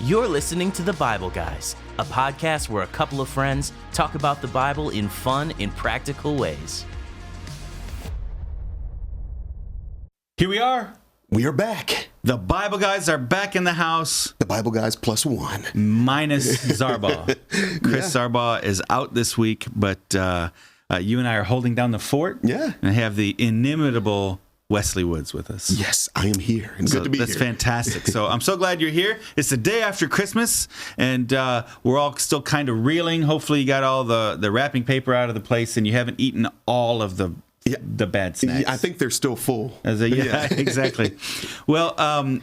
You're listening to The Bible Guys, a podcast where a couple of friends talk about the Bible in fun and practical ways. Here we are. We are back. The Bible Guys are back in the house. The Bible Guys plus one. Minus Zarbaugh. Chris Zarbaugh is out this week, but you and I are holding down the fort. Yeah. And have the inimitable Wesley Woods with us. Yes, I am here. And good to be here. That's fantastic. So I'm so glad you're here. It's the day after Christmas, and we're all still kind of reeling. Hopefully you got all the wrapping paper out of the place, and you haven't eaten all of the bad snacks. Yeah, I think they're still full. Yeah, exactly. Well,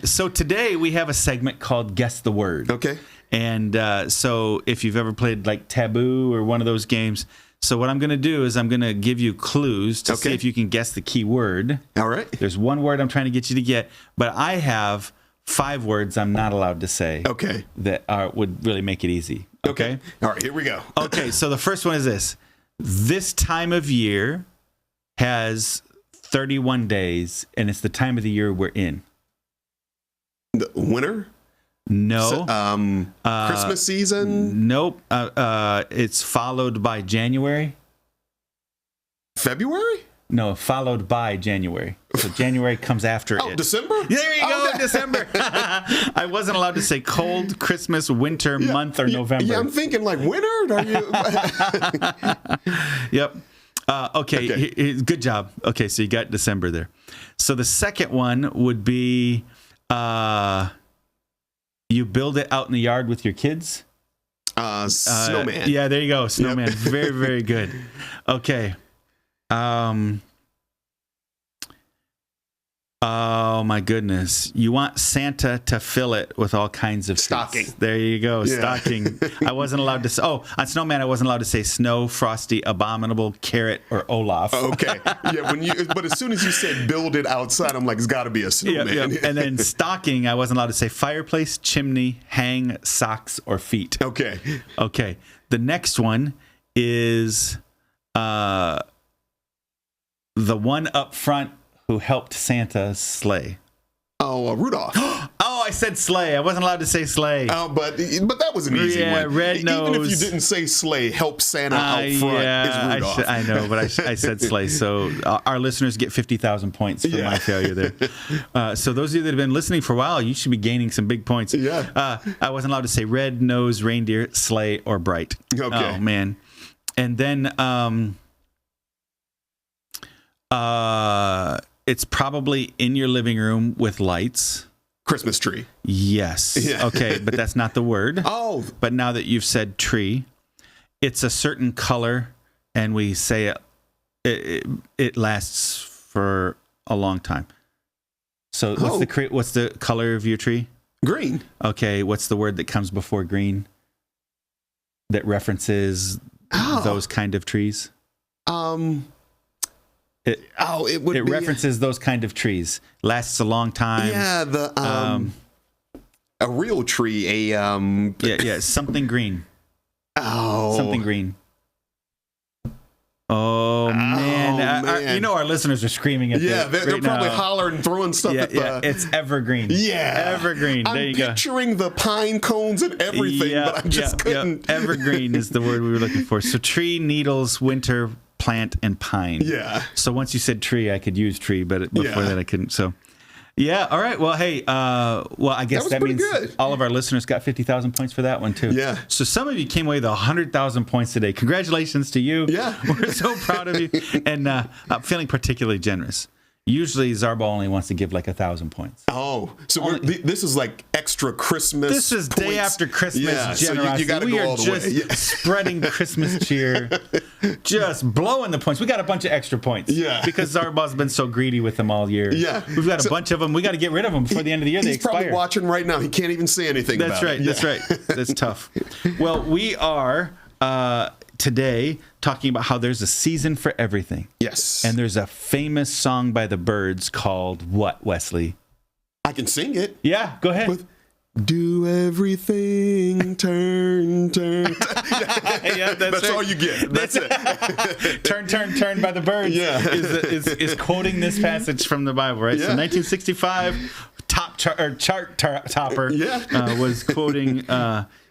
so today we have a segment called Guess the Word. Okay. And so if you've ever played like Taboo or one of those games, so what I'm going to do is I'm going to give you clues to see if you can guess the key word. All right. There's one word I'm trying to get you to get, but I have 5 words I'm not allowed to say. Okay. That would really make it easy. Okay? All right, here we go. Okay, so the first one is this. This time of year has 31 days, and it's the time of the year we're in. The winter? No. Christmas season? Nope. It's followed by January. February? No, followed by January. So January comes after it. December? There you go, December. I wasn't allowed to say cold, Christmas, winter, month, or November. Yeah, I'm thinking like winter. Are you? Yep. Okay. Good job. Okay, so you got December there. So the second one would be you build it out in the yard with your kids. Snowman. Yeah, there you go. Snowman. Yep. Very, very good. Okay. Oh my goodness. You want Santa to fill it with all kinds of stocking. Treats. There you go. Yeah. Stocking. I wasn't allowed to say, on Snowman, I wasn't allowed to say snow, frosty, abominable, carrot, or Olaf. Okay. Yeah, but as soon as you said build it outside, I'm like, it's got to be a snowman. Yeah. And then stocking, I wasn't allowed to say fireplace, chimney, hang, socks, or feet. Okay. Okay. The next one is the one up front who helped Santa's sleigh. Oh, Rudolph. I said sleigh. I wasn't allowed to say sleigh. Oh, but that was an easy one. Red nose. Even if you didn't say sleigh, help Santa out front is Rudolph. I know, but I said sleigh. So our listeners get 50,000 points for my failure there. So those of you that have been listening for a while, you should be gaining some big points. Yeah. I wasn't allowed to say red nose, reindeer, sleigh, or bright. Okay. Oh, man. And then it's probably in your living room with lights. Christmas tree. Yes. Yeah. Okay, but that's not the word. Oh. But now that you've said tree, it's a certain color, and we say it lasts for a long time. So what's the color of your tree? Green. Okay, what's the word that comes before green that references those kind of trees? It references those kind of trees. Lasts a long time. Yeah, a real tree. Something green. Oh, something green. Oh man! Our listeners are screaming at they're probably hollering, throwing stuff at the. It's evergreen. Yeah, evergreen. There you go. I'm picturing the pine cones and everything, but I just couldn't. Evergreen is the word we were looking for. So tree, needles, winter, plant, and pine. Yeah. So once you said tree, I could use tree, but before that I couldn't. So, yeah. All right. Well, hey. I guess that means good. All of our listeners got 50,000 points for that one too. Yeah. So some of you came away with 100,000 points today. Congratulations to you. Yeah. We're so proud of you, and I'm feeling particularly generous. Usually Zarbaugh only wants to give like 1,000 points. Oh, so this is like extra Christmas. This is points. Day after Christmas generosity. So you got to go all the way. We are just spreading Christmas cheer, just blowing the points. We got a bunch of extra points. Yeah. Because Zarbaugh's been so greedy with them all year. Yeah. We've got a bunch of them. We got to get rid of them before the end of the year. They expire. He's probably watching right now. He can't even say anything That's about right. it. That's right. That's tough. Well, we are today talking about how there's a season for everything. Yes. And there's a famous song by the Byrds called what, Wesley? I can sing it. Yeah, go ahead. Do everything, turn. Yeah, that's all you get. That's it. Turn by the Byrds is quoting this passage from the Bible, right? Yeah. So 1965, top topper was quoting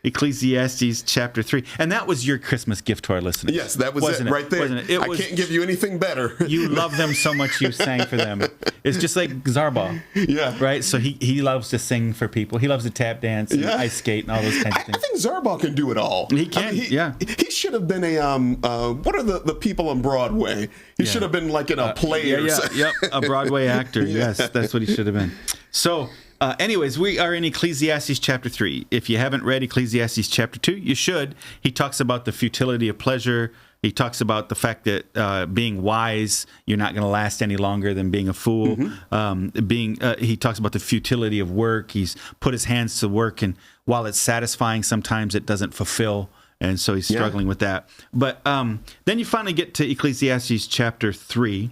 Ecclesiastes chapter 3. And that was your Christmas gift to our listeners. Yes, that was it right there. Wasn't it? I can't give you anything better. You love them so much you sang for them. It's just like Zarba. Yeah. Right? So he loves to sing for people. He loves to tap dance and ice skate and all those kinds of things. I think Zarba can do it all. He can, He should have been what are the people on Broadway? He should have been like in a play or something. Yep, a Broadway actor. Yes, that's what he should have been. So, anyways, we are in Ecclesiastes chapter 3. If you haven't read Ecclesiastes chapter 2, you should. He talks about the futility of pleasure. He talks about the fact that being wise, you're not going to last any longer than being a fool. He talks about the futility of work. He's put his hands to work, and while it's satisfying, sometimes it doesn't fulfill. And so he's struggling with that. But then you finally get to Ecclesiastes chapter 3,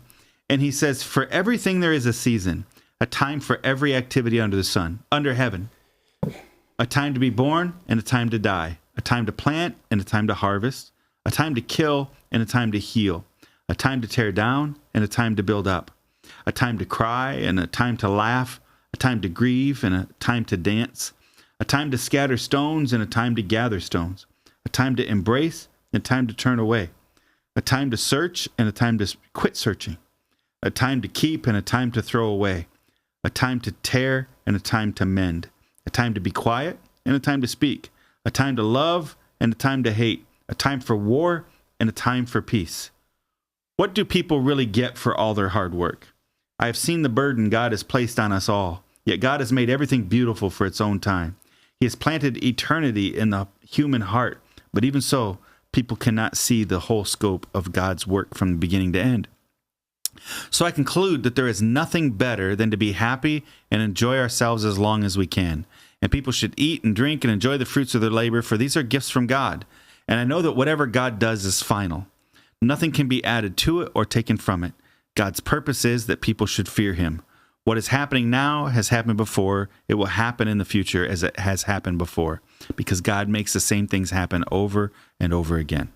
and he says, "For everything there is a season, a time for every activity under the sun, under heaven, a time to be born and a time to die, a time to plant and a time to harvest, a time to kill and a time to heal, a time to tear down and a time to build up, a time to cry and a time to laugh, a time to grieve and a time to dance, a time to scatter stones and a time to gather stones, a time to embrace and a time to turn away, a time to search and a time to quit searching, a time to keep and a time to throw away, a time to tear and a time to mend, a time to be quiet and a time to speak, a time to love and a time to hate, a time for war and a time for peace." What do people really get for all their hard work? I have seen the burden God has placed on us all, yet God has made everything beautiful for its own time. He has planted eternity in the human heart, but even so, people cannot see the whole scope of God's work from the beginning to end. So I conclude that there is nothing better than to be happy and enjoy ourselves as long as we can. And people should eat and drink and enjoy the fruits of their labor, for these are gifts from God. And I know that whatever God does is final. Nothing can be added to it or taken from it. God's purpose is that people should fear him. What is happening now has happened before. It will happen in the future as it has happened before, because God makes the same things happen over and over again.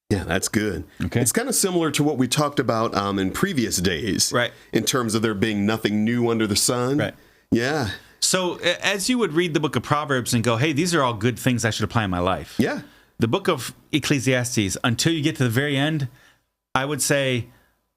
Yeah, that's good. Okay. It's kind of similar to what we talked about in previous days. Right. In terms of there being nothing new under the sun. Right. Yeah. So as you would read the book of Proverbs and go, hey, these are all good things I should apply in my life. Yeah. The book of Ecclesiastes, until you get to the very end, I would say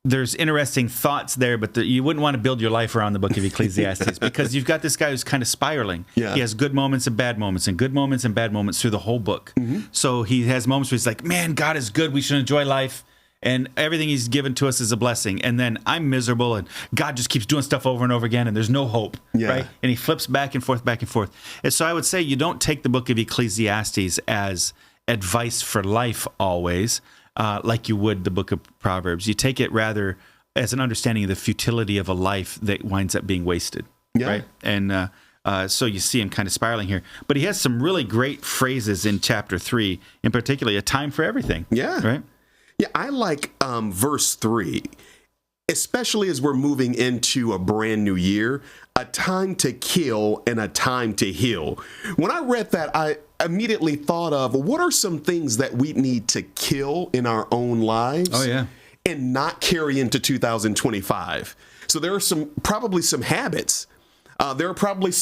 there's interesting thoughts there, but you wouldn't want to build your life around the book of Ecclesiastes because you've got this guy who's kind of spiraling. Yeah. He has good moments and bad moments and good moments and bad moments through the whole book. So he has moments where he's like, man, God is good. We should enjoy life. And everything he's given to us is a blessing. And then I'm miserable and God just keeps doing stuff over and over again and there's no hope. Yeah. Right? And he flips back and forth, back and forth. And so I would say you don't take the book of Ecclesiastes as advice for life always, like you would the book of Proverbs. You take it rather as an understanding of the futility of a life that winds up being wasted. Yeah. Right? And so you see him kind of spiraling here. But he has some really great phrases in chapter 3, in particular, a time for everything. Yeah. Right? Yeah, I like verse 3, especially as we're moving into a brand new year, a time to kill and a time to heal. When I read that, I immediately thought of what are some things that we need to kill in our own lives? Oh, yeah. And not carry into 2025. So there are probably some habits. There are probably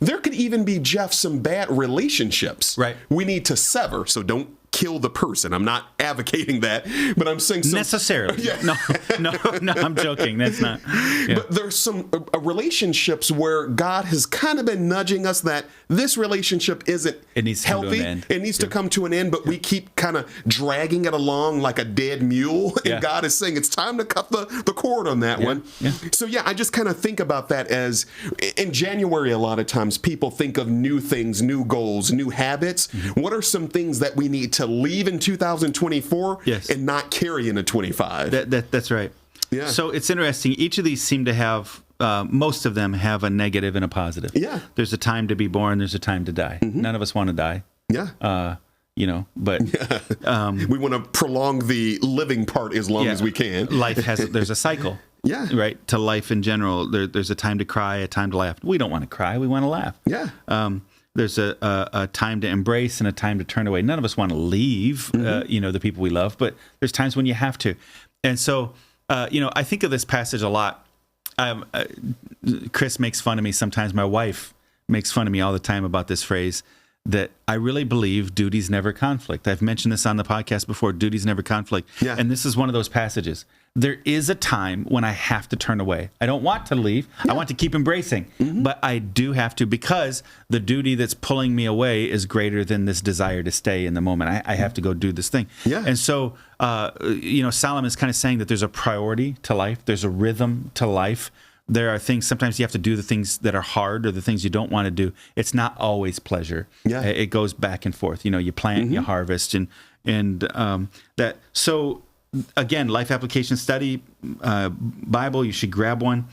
there could even be, Jeff, some bad relationships. Right. We need to sever. So don't kill the person. I'm not advocating that, but I'm saying necessarily. Yeah. No, I'm joking. That's not. Yeah. But there's some relationships where God has kind of been nudging us that this relationship isn't healthy. It needs to come to an end, but we keep kind of dragging it along like a dead mule. And God is saying it's time to cut the cord on that one. Yeah. So I just kind of think about that as in January, a lot of times people think of new things, new goals, new habits. What are some things that we need to leave in 2024 and not carry into 25? That's right. Yeah. So it's interesting. Each of these seem to have, most of them have a negative and a positive. Yeah. There's a time to be born. There's a time to die. None of us want to die. Yeah. But we want to prolong the living part as long as we can. There's a cycle. Yeah. Right. To life in general. There's a time to cry, a time to laugh. We don't want to cry. We want to laugh. Yeah. There's a time to embrace and a time to turn away. None of us want to leave, the people we love, but there's times when you have to. And so, I think of this passage a lot Chris makes fun of me sometimes. My wife makes fun of me all the time about this phrase that I really believe duties never conflict. I've mentioned this on the podcast before, duties never conflict. Yeah. And this is one of those passages. There is a time when I have to turn away. I don't want to leave. I want to keep embracing, but I do have to, because the duty that's pulling me away is greater than this desire to stay in the moment. I have to go do this thing. Yeah. And so, Solomon's kind of saying that there's a priority to life. There's a rhythm to life. There are things, sometimes you have to do the things that are hard or the things you don't want to do. It's not always pleasure. Yeah. It goes back and forth. You plant, you harvest, and that. So again, life application study, Bible, you should grab one.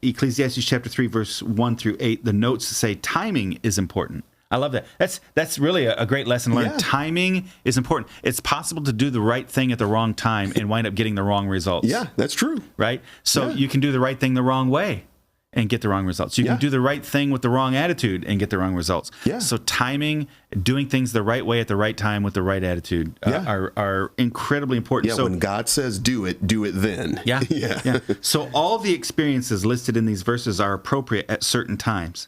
Ecclesiastes chapter 3, verse 1 through 8, the notes say timing is important. I love that. That's really a great lesson learned. Yeah. Timing is important. It's possible to do the right thing at the wrong time and wind up getting the wrong results. Yeah, that's true. Right? So Yeah. you can do the right thing the wrong way and get the wrong results. You Yeah. can do the right thing with the wrong attitude and get the wrong results. Yeah. So timing, doing things the right way at the right time with the right attitude are incredibly important. Yeah, So when God says do it then. yeah. Yeah. Yeah. So all the experiences listed in these verses are appropriate at certain times.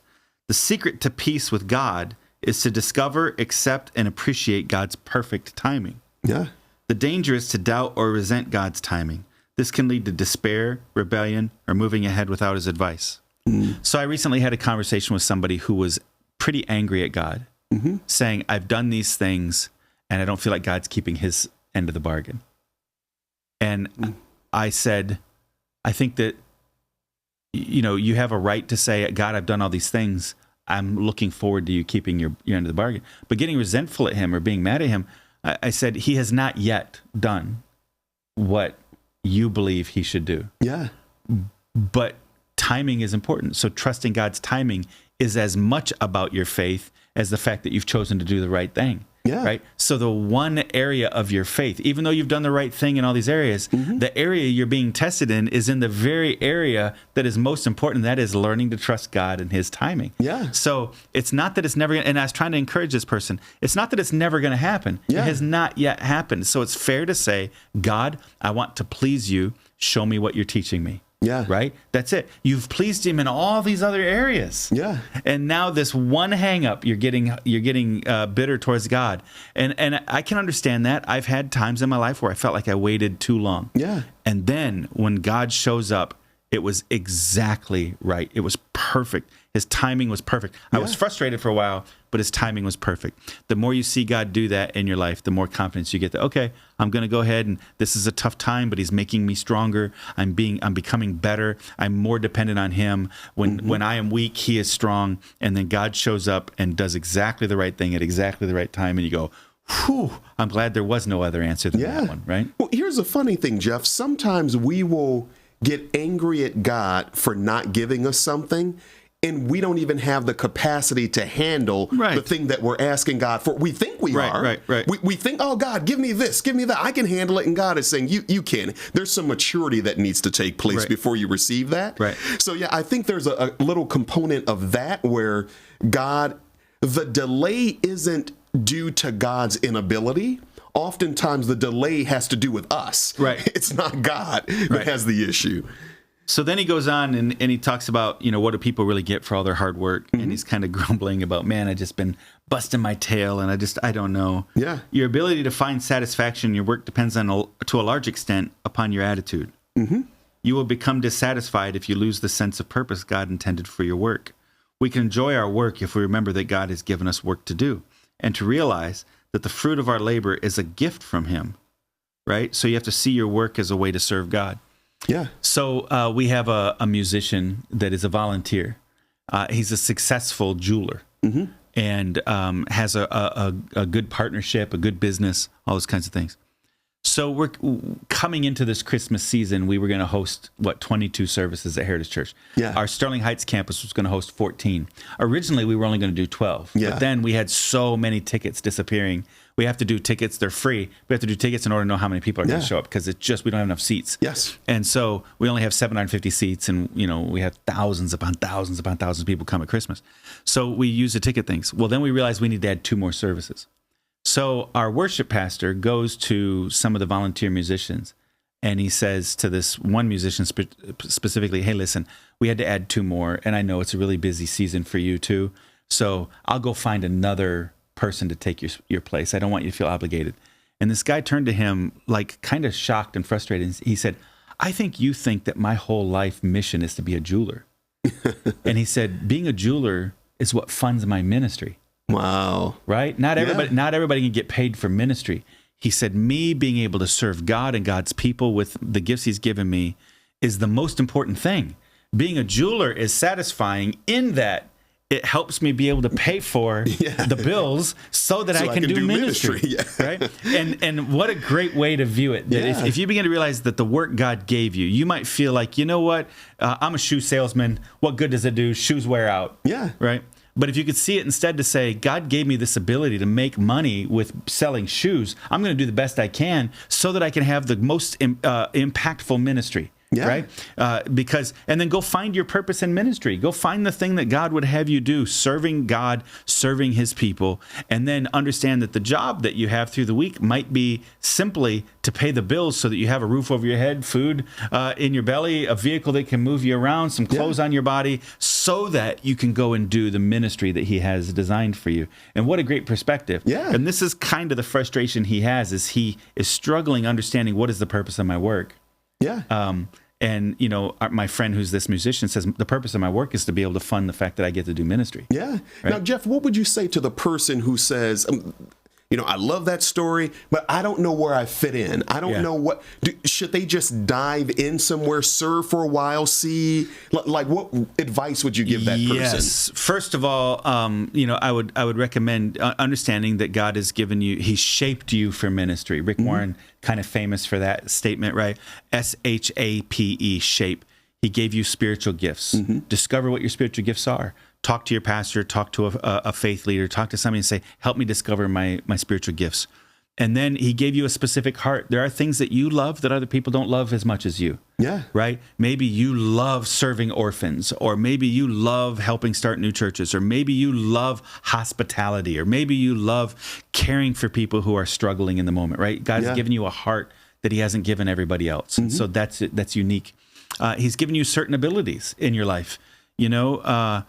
The secret to peace with God is to discover, accept, and appreciate God's perfect timing. Yeah. The danger is to doubt or resent God's timing. This can lead to despair, rebellion, or moving ahead without his advice. So I recently had a conversation with somebody who was pretty angry at God, saying, I've done these things, and I don't feel like God's keeping his end of the bargain. And I said, I think that, you have a right to say, God, I've done all these things. I'm looking forward to you keeping your end of the bargain. But getting resentful at him or being mad at him, I said, he has not yet done what you believe he should do. Yeah. But timing is important. So trusting God's timing is as much about your faith as the fact that you've chosen to do the right thing. Yeah. Right. So the one area of your faith, even though you've done the right thing in all these areas, the area you're being tested in is in the very area that is most important. That is learning to trust God and his timing. Yeah. So it's not that it's never going to, and I was trying to encourage this person, it's not that it's never going to happen. Yeah. It has not yet happened. So it's fair to say, God, I want to please you. Show me what you're teaching me. Yeah. Right? That's it. You've pleased him in all these other areas. Yeah. And now this one hang up, you're getting bitter towards God. And I can understand that. I've had times in my life where I felt like I waited too long. Yeah. And then when God shows up, it was exactly right. It was perfect. His timing was perfect. I was frustrated for a while, but his timing was perfect. The more you see God do that in your life, the more confidence you get that, okay, I'm going to go ahead, and this is a tough time, but he's making me stronger. I'm becoming better. I'm more dependent on him. When I am weak, he is strong. And then God shows up and does exactly the right thing at exactly the right time. And you go, whew, I'm glad there was no other answer than that one, right? Well, here's a funny thing, Jeff. Sometimes we will get angry at God for not giving us something, and we don't even have the capacity to handle the thing that we're asking God for. We think we are. Right. We think, oh, God, give me this, give me that. I can handle it. And God is saying, you can. There's some maturity that needs to take place before you receive that. Right. So, yeah, I think there's a little component of that where God, the delay isn't due to God's inability. Oftentimes the delay has to do with us. Right. It's not God that has the issue. So then he goes on and he talks about, what do people really get for all their hard work? And he's kind of grumbling about, man, I just been busting my tail and I don't know. Yeah. Your ability to find satisfaction in your work depends to a large extent upon your attitude. You will become dissatisfied if you lose the sense of purpose God intended for your work. We can enjoy our work if we remember that God has given us work to do and to realize that the fruit of our labor is a gift from him, right? So you have to see your work as a way to serve God. Yeah. So we have a musician that is a volunteer. He's a successful jeweler and has a good partnership, a good business, all those kinds of things. So we're coming into this Christmas season. We were going to host 22 services at Heritage Church. Yeah. Our Sterling Heights campus was going to host 14. Originally, we were only going to do 12. Yeah. But then we had so many tickets disappearing. We have to do tickets. They're free. We have to do tickets in order to know how many people are going to show up because we don't have enough seats. Yes. And so we only have 750 seats, and we have thousands upon thousands upon thousands of people come at Christmas. So we use the ticket things. Well, then we realized we need to add 2 more services. So our worship pastor goes to some of the volunteer musicians and he says to this one musician specifically, hey, listen, we had to add 2 more, and I know it's a really busy season for you too, so I'll go find another person to take your place. I don't want you to feel obligated. And this guy turned to him like kind of shocked and frustrated. He said, I think you think that my whole life mission is to be a jeweler. And he said, being a jeweler is what funds my ministry. Wow. Right? Not everybody can get paid for ministry. He said, me being able to serve God and God's people with the gifts he's given me is the most important thing. Being a jeweler is satisfying in that it helps me be able to pay for the bills so that I can do ministry. Right? And what a great way to view it. That if you begin to realize that the work God gave you, you might feel like, you know what? I'm a shoe salesman. What good does it do? Shoes wear out. Yeah. Right? But if you could see it instead to say, God gave me this ability to make money with selling shoes. I'm going to do the best I can so that I can have the most impactful ministry. Yeah. Right? And then go find your purpose in ministry. Go find the thing that God would have you do, serving God, serving his people, and then understand that the job that you have through the week might be simply to pay the bills so that you have a roof over your head, food in your belly, a vehicle that can move you around, some clothes on your body, so that you can go and do the ministry that he has designed for you. And what a great perspective. Yeah. And this is kind of the frustration he has, is he is struggling understanding what is the purpose of my work. Yeah. And, you know, my friend who's this musician says, the purpose of my work is to be able to fund the fact that I get to do ministry. Yeah. Right? Now, Jeff, what would you say to the person who says, you know, I love that story, but I don't know where I fit in. I don't know should they just dive in somewhere, serve for a while, see, like what advice would you give that person? Yes. First of all, you know, I would recommend understanding that God has given you, he shaped you for ministry. Rick Warren, kind of famous for that statement, right? SHAPE, shape. He gave you spiritual gifts. Discover what your spiritual gifts are. Talk to your pastor, talk to a faith leader, talk to somebody and say, help me discover my spiritual gifts. And then he gave you a specific heart. There are things that you love that other people don't love as much as you. Yeah. Right? Maybe you love serving orphans, or maybe you love helping start new churches, or maybe you love hospitality, or maybe you love caring for people who are struggling in the moment, right? God's given you a heart that he hasn't given everybody else. So that's unique. He's given you certain abilities in your life. You know,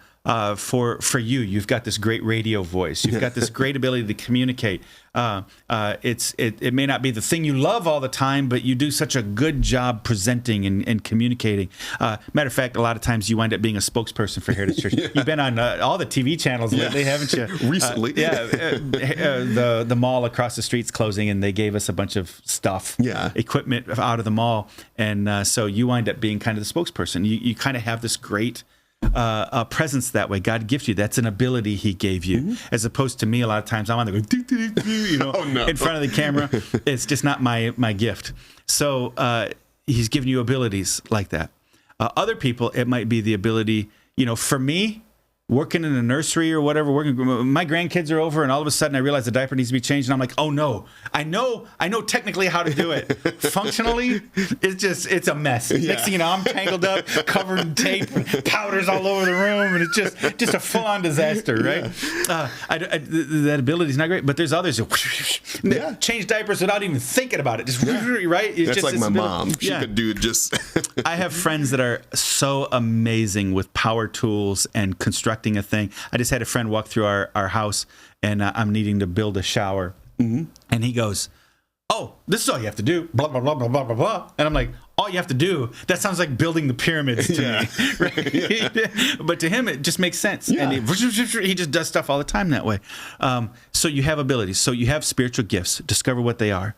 for you, you've got this great radio voice. You've got this great ability to communicate. It may not be the thing you love all the time, but you do such a good job presenting and communicating. Matter of fact, a lot of times you wind up being a spokesperson for Heritage Church. You've been on all the TV channels lately, haven't you? Recently. The mall across the street's closing, and they gave us a bunch of stuff, equipment out of the mall. And so you wind up being kind of the spokesperson. You kind of have this great a presence that way. God gifted you. That's an ability he gave you, as opposed to me. A lot of times I'm on there going, you know, in front of the camera. It's just not my gift. So he's given you abilities like that. Other people, it might be the ability, you know, for me, working in a nursery or whatever, my grandkids are over, and all of a sudden I realize the diaper needs to be changed, and I'm like, oh no, I know technically how to do it. Functionally, it's a mess. Next thing you know, I'm tangled up, covered in tape, powders all over the room, and it's just a full-on disaster, right? That ability is not great, but there's others who change diapers without even thinking about it, just right? That's just like my mom. She could do just. I have friends that are so amazing with power tools and constructing a thing. I just had a friend walk through our house, and I'm needing to build a shower. And he goes, oh, this is all you have to do, blah, blah, blah, blah, blah, blah, blah. And I'm like, all you have to do? That sounds like building the pyramids to me. Right? But to him, it just makes sense. And he just does stuff all the time that way. So you have abilities. So you have spiritual gifts. Discover what they are.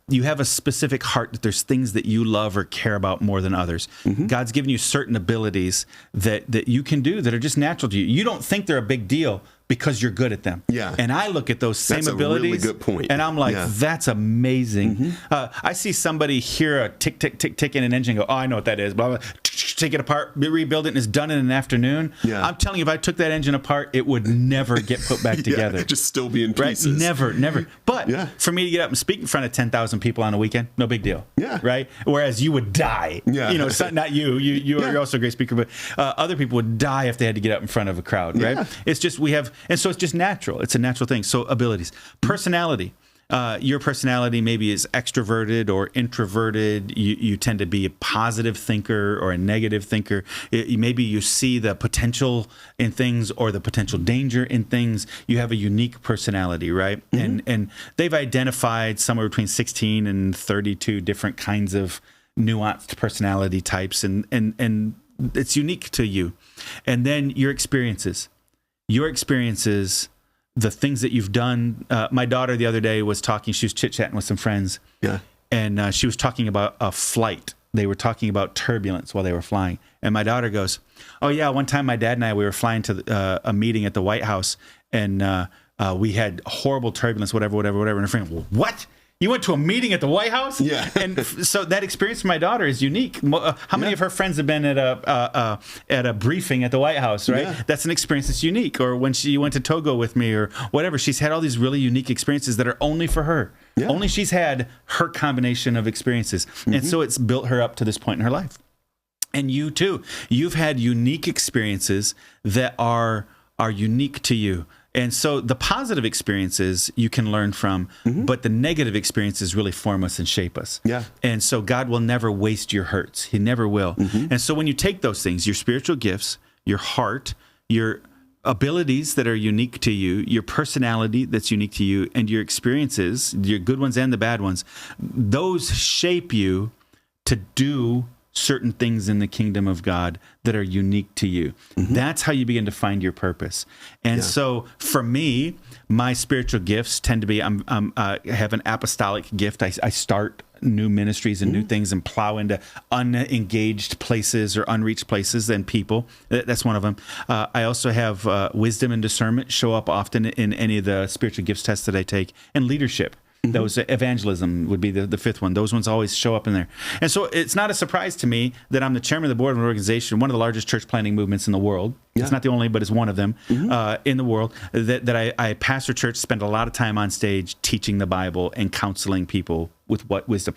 You have a specific heart that there's things that you love or care about more than others. God's given you certain abilities that you can do that are just natural to you. You don't think they're a big deal because you're good at them. Yeah. And I look at those same abilities. That's a really good point. And I'm like, that's amazing. I see somebody hear a tick, tick, tick, tick in an engine and go, oh, I know what that is. Blah, blah. Take it apart, rebuild it, and it's done in an afternoon. I'm telling you, if I took that engine apart, it would never get put back together. Just still be in pieces. Right? Never. But for me to get up and speak in front of 10,000 people on a weekend, no big deal. Right? Whereas you would die. You know, not you. You're also a great speaker, but other people would die if they had to get up in front of a crowd. Right? It's just and so it's just natural. It's a natural thing. So abilities, personality. your personality maybe is extroverted or introverted. You tend to be a positive thinker or a negative thinker. Maybe you see the potential in things or the potential danger in things. You have a unique personality, right? And they've identified somewhere between 16 and 32 different kinds of nuanced personality types, and it's unique to you. And then your experiences, the things that you've done. My daughter the other day was talking, she was chit-chatting with some friends. Yeah. And she was talking about a flight. They were talking about turbulence while they were flying. And my daughter goes, oh yeah, one time my dad and I, we were flying to a meeting at the White House, and we had horrible turbulence, whatever. And her friend, well, what? You went to a meeting at the White House? Yeah. And so that experience for my daughter is unique. How many of her friends have been at a briefing at the White House, right? Yeah. That's an experience that's unique. Or when she went to Togo with me or whatever, she's had all these really unique experiences that are only for her. Yeah. Only she's had her combination of experiences. And so it's built her up to this point in her life. And you too. You've had unique experiences that are unique to you. And so the positive experiences you can learn from, but the negative experiences really form us and shape us. Yeah. And so God will never waste your hurts. He never will. And so when you take those things, your spiritual gifts, your heart, your abilities that are unique to you, your personality that's unique to you, and your experiences, your good ones and the bad ones, those shape you to do certain things in the kingdom of God that are unique to you. That's how you begin to find your purpose. And so for me, my spiritual gifts tend to be, I have an apostolic gift. I start new ministries and new things and plow into unengaged places or unreached places and people. That's one of them. I also have wisdom and discernment show up often in any of the spiritual gifts tests that I take, and leadership. Those evangelism would be the fifth one. Those ones always show up in there. And so it's not a surprise to me that I'm the chairman of the board of an organization, one of the largest church planting movements in the world. Yeah. It's not the only, but it's one of them in the world, that I pastor church, spend a lot of time on stage teaching the Bible and counseling people with what wisdom.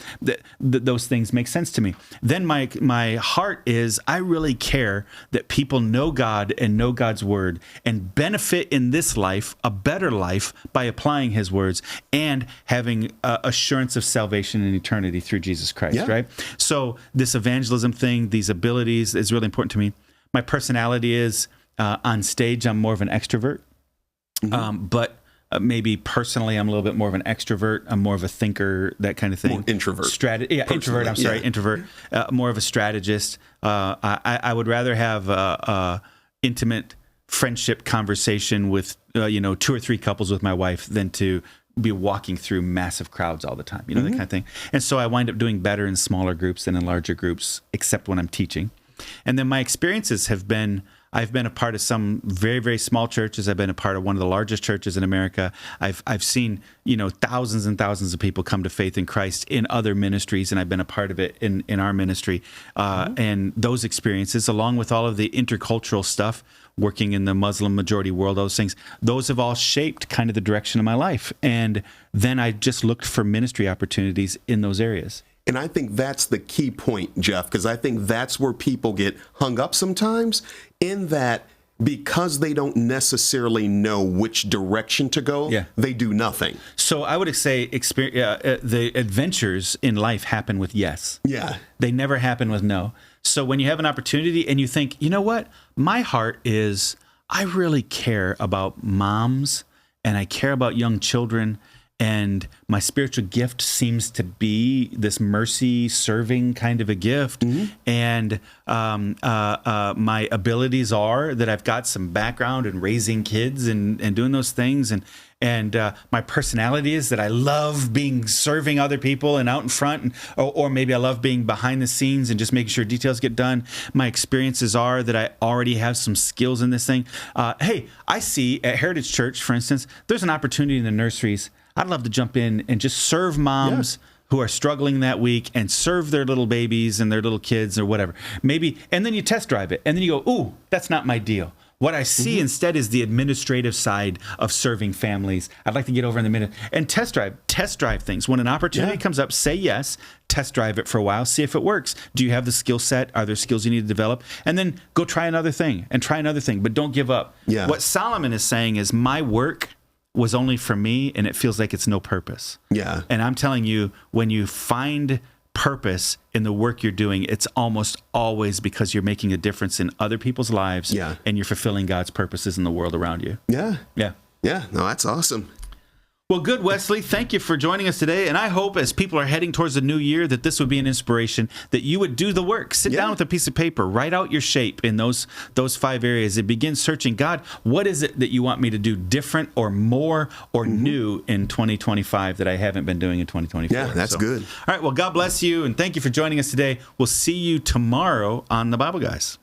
Those things make sense to me. Then my heart is, I really care that people know God and know God's word and benefit in this life, a better life, by applying his words and having assurance of salvation in eternity through Jesus Christ, right? So this evangelism thing, these abilities is really important to me. My personality is, on stage, I'm more of an extrovert, but maybe personally, I'm a little bit more of an extrovert. I'm more of a thinker, that kind of thing. More introvert. Introvert. I'm sorry, introvert. More of a strategist. I would rather have a intimate friendship conversation with 2 or 3 couples with my wife than to be walking through massive crowds all the time. That kind of thing. And so I wind up doing better in smaller groups than in larger groups, except when I'm teaching. And then my experiences have been, I've been a part of some very, very small churches. I've been a part of one of the largest churches in America. I've seen, thousands and thousands of people come to faith in Christ in other ministries, and I've been a part of it in our ministry. And those experiences, along with all of the intercultural stuff, working in the Muslim majority world, those things, those have all shaped kind of the direction of my life. And then I just looked for ministry opportunities in those areas. And I think that's the key point, Jeff, because I think that's where people get hung up sometimes, in that because they don't necessarily know which direction to go, they do nothing. So I would say the adventures in life happen with yes. Yeah. They never happen with no. So when you have an opportunity and you think, you know what, my heart is, I really care about moms and I care about young children. And my spiritual gift seems to be this mercy serving kind of a gift. And my abilities are that I've got some background in raising kids and doing those things. And my personality is that I love serving other people and out in front, or maybe I love being behind the scenes and just making sure details get done. My experiences are that I already have some skills in this thing. Hey, I see at Heritage Church, for instance, there's an opportunity in the nurseries. I'd love to jump in and just serve moms who are struggling that week and serve their little babies and their little kids or whatever. Maybe, and then you test drive it. And then you go, ooh, that's not my deal. What I see instead is the administrative side of serving families. I'd like to get over in the minute and test drive things. When an opportunity comes up, say yes, test drive it for a while, see if it works. Do you have the skill set? Are there skills you need to develop? And then go try another thing, but don't give up. Yeah. What Solomon is saying is, my work was only for me, and it feels like it's no purpose. Yeah. And I'm telling you, when you find purpose in the work you're doing, it's almost always because you're making a difference in other people's lives, and you're fulfilling God's purposes in the world around you. Yeah. Yeah. Yeah. No, that's awesome. Well, good, Wesley. Thank you for joining us today. And I hope as people are heading towards the new year that this would be an inspiration, that you would do the work. Sit down with a piece of paper, write out your shape in those 5 areas, and begin searching, God, what is it that you want me to do different or more or new in 2025 that I haven't been doing in 2024? Yeah, that's good. All right. Well, God bless you. And thank you for joining us today. We'll see you tomorrow on the Bible Guys.